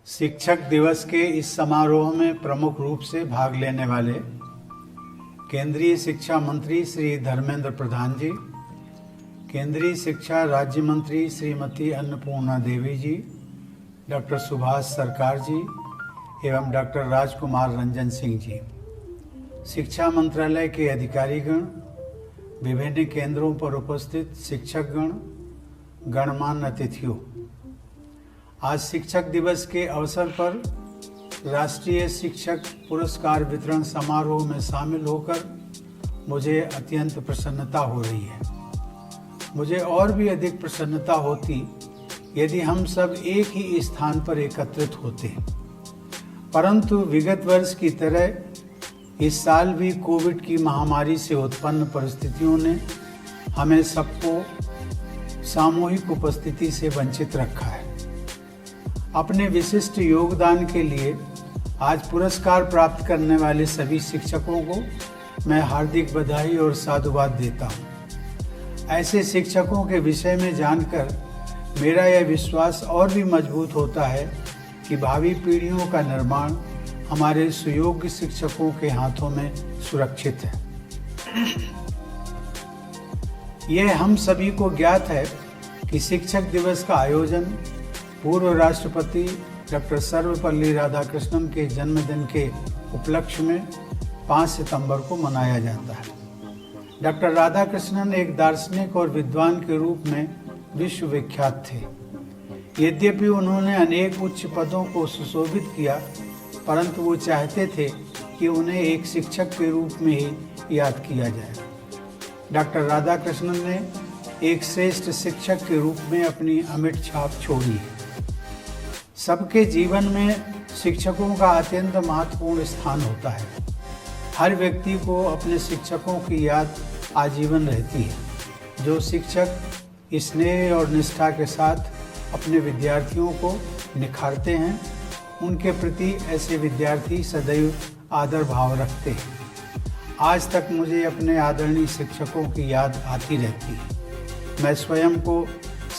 शिक्षक दिवस के इस समारोह में प्रमुख रूप से भाग लेने वाले केंद्रीय शिक्षा मंत्री श्री धर्मेंद्र प्रधान जी, केंद्रीय शिक्षा राज्य मंत्री श्रीमती अन्नपूर्णा देवी जी, डॉक्टर सुभाष सरकार जी एवं डॉक्टर राजकुमार रंजन सिंह जी, शिक्षा मंत्रालय के अधिकारीगण, विभिन्न केंद्रों पर उपस्थित शिक्षकगण, गणमान्य अतिथियों, आज शिक्षक दिवस के अवसर पर राष्ट्रीय शिक्षक पुरस्कार वितरण समारोह में शामिल होकर मुझे अत्यंत प्रसन्नता हो रही है। मुझे और भी अधिक प्रसन्नता होती यदि हम सब एक ही स्थान पर एकत्रित होते, परंतु विगत वर्ष की तरह इस साल भी कोविड की महामारी से उत्पन्न परिस्थितियों ने हमें सबको सामूहिक उपस्थिति से वंचित रखा है। अपने विशिष्ट योगदान के लिए आज पुरस्कार प्राप्त करने वाले सभी शिक्षकों को मैं हार्दिक बधाई और साधुवाद देता हूँ। ऐसे शिक्षकों के विषय में जानकर मेरा यह विश्वास और भी मजबूत होता है कि भावी पीढ़ियों का निर्माण हमारे सुयोग्य शिक्षकों के हाथों में सुरक्षित है। यह हम सभी को ज्ञात है कि शिक्षक दिवस का आयोजन पूर्व राष्ट्रपति डॉक्टर सर्वपल्ली राधाकृष्णन के जन्मदिन के उपलक्ष्य में 5 सितंबर को मनाया जाता है। डॉक्टर राधाकृष्णन एक दार्शनिक और विद्वान के रूप में विश्वविख्यात थे। यद्यपि उन्होंने अनेक उच्च पदों को सुशोभित किया, परंतु वो चाहते थे कि उन्हें एक शिक्षक के रूप में ही याद किया जाए। डॉक्टर राधाकृष्णन ने एक श्रेष्ठ शिक्षक के रूप में अपनी अमिट छाप छोड़ी है। सबके जीवन में शिक्षकों का अत्यंत महत्वपूर्ण स्थान होता है। हर व्यक्ति को अपने शिक्षकों की याद आजीवन रहती है। जो शिक्षक स्नेह और निष्ठा के साथ अपने विद्यार्थियों को निखारते हैं, उनके प्रति ऐसे विद्यार्थी सदैव आदर भाव रखते हैं। आज तक मुझे अपने आदरणीय शिक्षकों की याद आती रहती है। मैं स्वयं को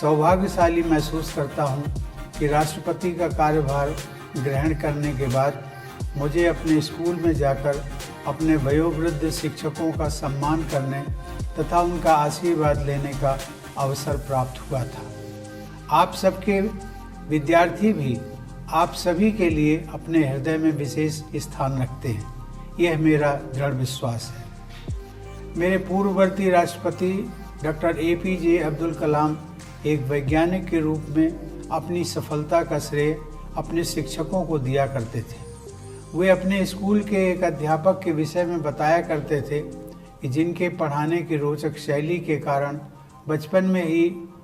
सौभाग्यशाली महसूस करता हूँ कि राष्ट्रपति का कार्यभार ग्रहण करने के बाद मुझे अपने स्कूल में जाकर अपने वयोवृद्ध शिक्षकों का सम्मान करने तथा उनका आशीर्वाद लेने का अवसर प्राप्त हुआ था। आप सबके विद्यार्थी भी आप सभी के लिए अपने हृदय में विशेष स्थान रखते हैं, यह मेरा दृढ़ विश्वास है। मेरे पूर्ववर्ती राष्ट्रपति डॉक्टर APJ अब्दुल कलाम एक वैज्ञानिक के रूप में अपनी सफलता का श्रेय अपने शिक्षकों को दिया करते थे। वे अपने स्कूल के एक अध्यापक के विषय में बताया करते थे कि जिनके पढ़ाने की रोचक शैली के कारण बचपन में ही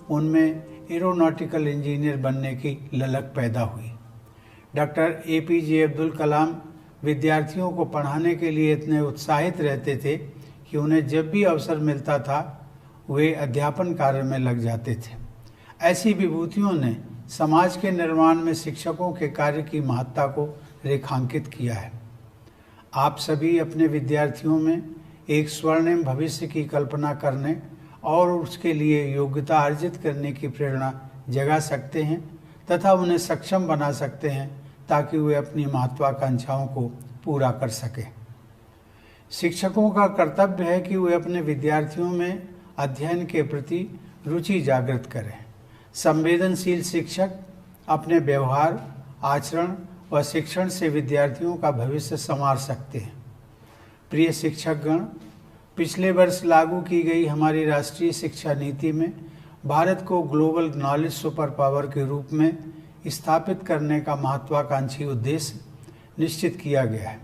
उनमें एरोनॉटिकल इंजीनियर बनने की ललक पैदा हुई। डॉक्टर APJ अब्दुल कलाम विद्यार्थियों को पढ़ाने के लिए इतने उत्साहित रहते थे कि उन्हें जब भी अवसर मिलता था वे अध्यापन कार्य में लग जाते थे। ऐसी विभूतियों ने समाज के निर्माण में शिक्षकों के कार्य की महत्ता को रेखांकित किया है। आप सभी अपने विद्यार्थियों में एक स्वर्णिम भविष्य की कल्पना करने और उसके लिए योग्यता अर्जित करने की प्रेरणा जगा सकते हैं तथा उन्हें सक्षम बना सकते हैं ताकि वे अपनी महत्वाकांक्षाओं को पूरा कर सकें। शिक्षकों का कर्तव्य है कि वे अपने विद्यार्थियों में अध्ययन के प्रति रुचि जागृत करें। संवेदनशील शिक्षक अपने व्यवहार, आचरण व शिक्षण से विद्यार्थियों का भविष्य संवार सकते हैं। प्रिय शिक्षकगण, पिछले वर्ष लागू की गई हमारी राष्ट्रीय शिक्षा नीति में भारत को ग्लोबल नॉलेज सुपर पावर के रूप में स्थापित करने का महत्वाकांक्षी उद्देश्य निश्चित किया गया है।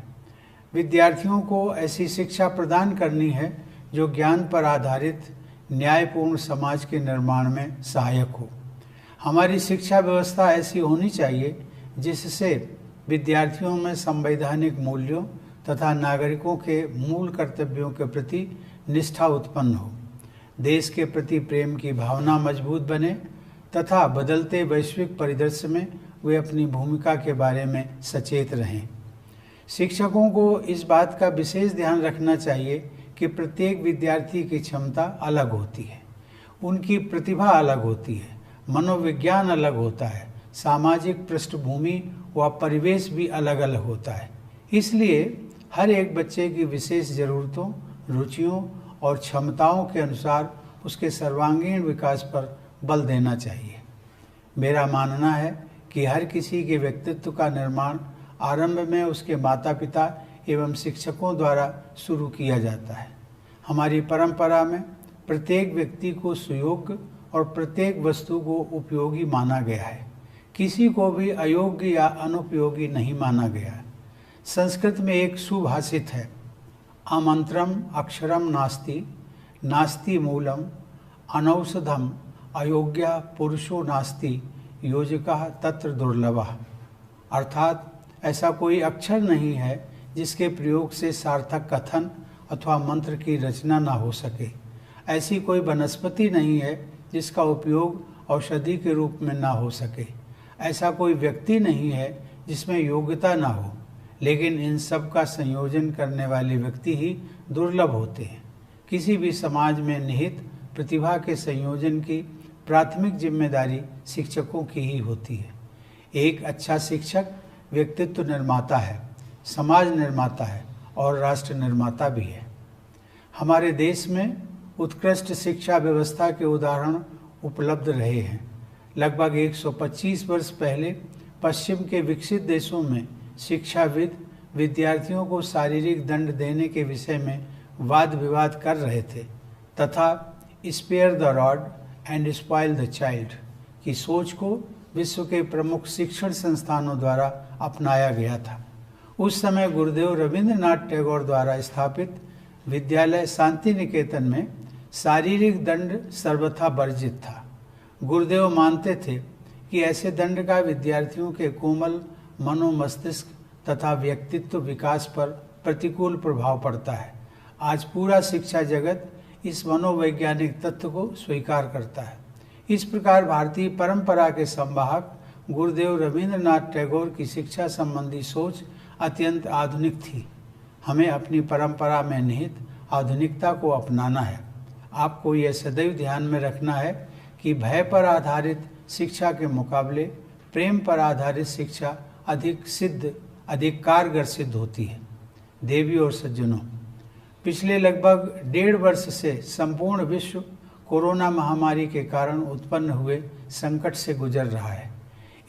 विद्यार्थियों को ऐसी शिक्षा प्रदान करनी है जो ज्ञान पर आधारित न्यायपूर्ण समाज के निर्माण में सहायक हो। हमारी शिक्षा व्यवस्था ऐसी होनी चाहिए जिससे विद्यार्थियों में संवैधानिक मूल्यों तथा नागरिकों के मूल कर्तव्यों के प्रति निष्ठा उत्पन्न हो, देश के प्रति प्रेम की भावना मजबूत बने तथा बदलते वैश्विक परिदृश्य में वे अपनी भूमिका के बारे में सचेत रहें। शिक्षकों को इस बात का विशेष ध्यान रखना चाहिए कि प्रत्येक विद्यार्थी की क्षमता अलग होती है, उनकी प्रतिभा अलग होती है, मनोविज्ञान अलग होता है, सामाजिक पृष्ठभूमि व परिवेश भी अलग अलग होता है। इसलिए हर एक बच्चे की विशेष ज़रूरतों, रुचियों और क्षमताओं के अनुसार उसके सर्वांगीण विकास पर बल देना चाहिए। मेरा मानना है कि हर किसी के व्यक्तित्व का निर्माण आरंभ में उसके माता पिता एवं शिक्षकों द्वारा शुरू किया जाता है। हमारी परंपरा में प्रत्येक व्यक्ति को सुयोग्य और प्रत्येक वस्तु को उपयोगी माना गया है। किसी को भी अयोग्य या अनुपयोगी नहीं माना गया है। संस्कृत में एक सुभाषित है, आमंत्रम अक्षरम नास्ति, नास्ति मूलम अनौषधम, अयोग्य पुरुषो नास्ति, योजकः तत्र दुर्लभः। अर्थात ऐसा कोई अक्षर नहीं है जिसके प्रयोग से सार्थक कथन अथवा मंत्र की रचना ना हो सके। ऐसी कोई वनस्पति नहीं है जिसका उपयोग औषधि के रूप में ना हो सके। ऐसा कोई व्यक्ति नहीं है जिसमें योग्यता ना हो, लेकिन इन सब का संयोजन करने वाले व्यक्ति ही दुर्लभ होते हैं। किसी भी समाज में निहित प्रतिभा के संयोजन की प्राथमिक जिम्मेदारी शिक्षकों की ही होती है। एक अच्छा शिक्षक व्यक्तित्व निर्माता है, समाज निर्माता है और राष्ट्र निर्माता भी है। हमारे देश में उत्कृष्ट शिक्षा व्यवस्था के उदाहरण उपलब्ध रहे हैं। लगभग 125 वर्ष पहले पश्चिम के विकसित देशों में शिक्षाविद विद्यार्थियों को शारीरिक दंड देने के विषय में वाद विवाद कर रहे थे तथा spare the rod and spoil the child की सोच को विश्व के प्रमुख शिक्षण संस्थानों द्वारा अपनाया गया था। उस समय गुरुदेव रविंद्रनाथ टैगोर द्वारा स्थापित विद्यालय शांति निकेतन में शारीरिक दंड सर्वथा वर्जित था। गुरुदेव मानते थे कि ऐसे दंड का विद्यार्थियों के कोमल मनोमस्तिष्क तथा व्यक्तित्व विकास पर प्रतिकूल प्रभाव पड़ता है। आज पूरा शिक्षा जगत इस मनोवैज्ञानिक तथ्य को स्वीकार करता है। इस प्रकार भारतीय परंपरा के संवाहक गुरुदेव रविंद्रनाथ टैगोर की शिक्षा संबंधी सोच अत्यंत आधुनिक थी। हमें अपनी परंपरा में निहित आधुनिकता को अपनाना है। आपको यह सदैव ध्यान में रखना है कि भय पर आधारित शिक्षा के मुकाबले प्रेम पर आधारित शिक्षा अधिक कारगर सिद्ध होती है। देवी और सज्जनों, पिछले लगभग 1.5 वर्ष से संपूर्ण विश्व कोरोना महामारी के कारण उत्पन्न हुए संकट से गुजर रहा है।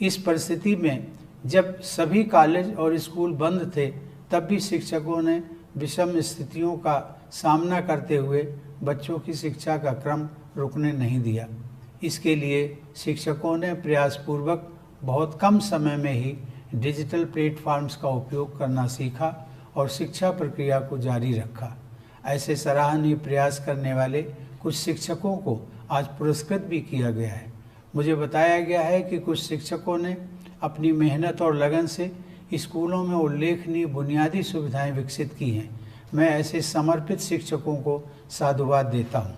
इस परिस्थिति में जब सभी कॉलेज और स्कूल बंद थे, तब भी शिक्षकों ने विषम स्थितियों का सामना करते हुए बच्चों की शिक्षा का क्रम रुकने नहीं दिया। इसके लिए शिक्षकों ने प्रयासपूर्वक बहुत कम समय में ही डिजिटल प्लेटफॉर्म्स का उपयोग करना सीखा और शिक्षा प्रक्रिया को जारी रखा। ऐसे सराहनीय प्रयास करने वाले कुछ शिक्षकों को आज पुरस्कृत भी किया गया है। मुझे बताया गया है कि कुछ शिक्षकों ने अपनी मेहनत और लगन से स्कूलों में उल्लेखनीय बुनियादी सुविधाएं विकसित की हैं। मैं ऐसे समर्पित शिक्षकों को साधुवाद देता हूं।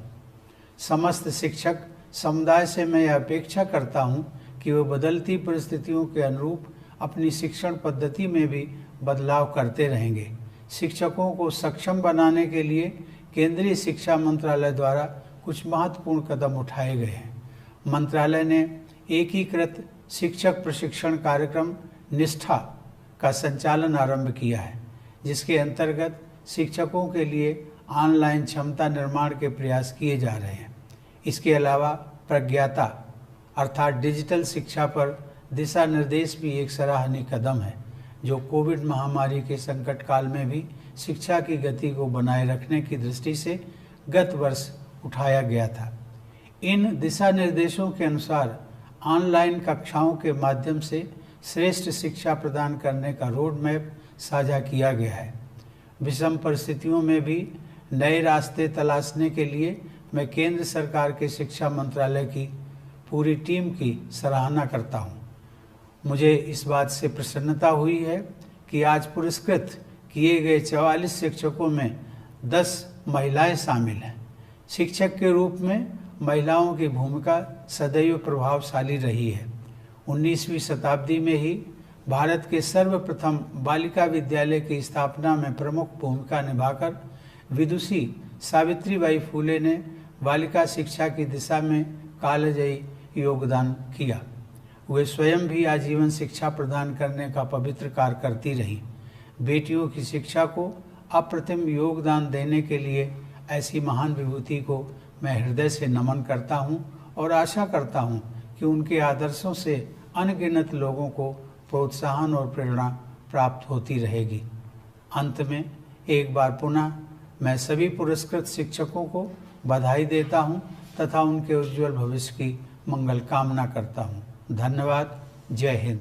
समस्त शिक्षक समुदाय से मैं यह अपेक्षा करता हूं कि वे बदलती परिस्थितियों के अनुरूप अपनी शिक्षण पद्धति में भी बदलाव करते रहेंगे। शिक्षकों को सक्षम बनाने के लिए केंद्रीय शिक्षा मंत्रालय द्वारा कुछ महत्वपूर्ण कदम उठाए गए हैं। मंत्रालय ने एकीकृत शिक्षक प्रशिक्षण कार्यक्रम निष्ठा का संचालन आरंभ किया है, जिसके अंतर्गत शिक्षकों के लिए ऑनलाइन क्षमता निर्माण के प्रयास किए जा रहे हैं। इसके अलावा प्रज्ञाता अर्थात डिजिटल शिक्षा पर दिशा निर्देश भी एक सराहनीय कदम है, जो कोविड महामारी के संकट काल में भी शिक्षा की गति को बनाए रखने की दृष्टि से गत वर्ष उठाया गया था। इन दिशा निर्देशों के अनुसार ऑनलाइन कक्षाओं के माध्यम से श्रेष्ठ शिक्षा प्रदान करने का रोड मैप साझा किया गया है। विषम परिस्थितियों में भी नए रास्ते तलाशने के लिए मैं केंद्र सरकार के शिक्षा मंत्रालय की पूरी टीम की सराहना करता हूं। मुझे इस बात से प्रसन्नता हुई है कि आज पुरस्कृत किए गए 44 शिक्षकों में 10 महिलाएं शामिल हैं। शिक्षक के रूप में महिलाओं की भूमिका सदैव प्रभावशाली रही है। 19वीं शताब्दी में ही भारत के सर्वप्रथम बालिका विद्यालय की स्थापना में प्रमुख भूमिका निभाकर विदुषी सावित्रीबाई फूले ने बालिका शिक्षा की दिशा में कालजयी योगदान किया। वे स्वयं भी आजीवन शिक्षा प्रदान करने का पवित्र कार्य करती रहीं। बेटियों की शिक्षा को अप्रतिम योगदान देने के लिए ऐसी महान विभूति को मैं हृदय से नमन करता हूँ और आशा करता हूँ कि उनके आदर्शों से अनगिनत लोगों को प्रोत्साहन और प्रेरणा प्राप्त होती रहेगी। अंत में एक बार पुनः मैं सभी पुरस्कृत शिक्षकों को बधाई देता हूँ तथा उनके उज्जवल भविष्य की मंगल कामना करता हूँ। धन्यवाद। जय हिंद।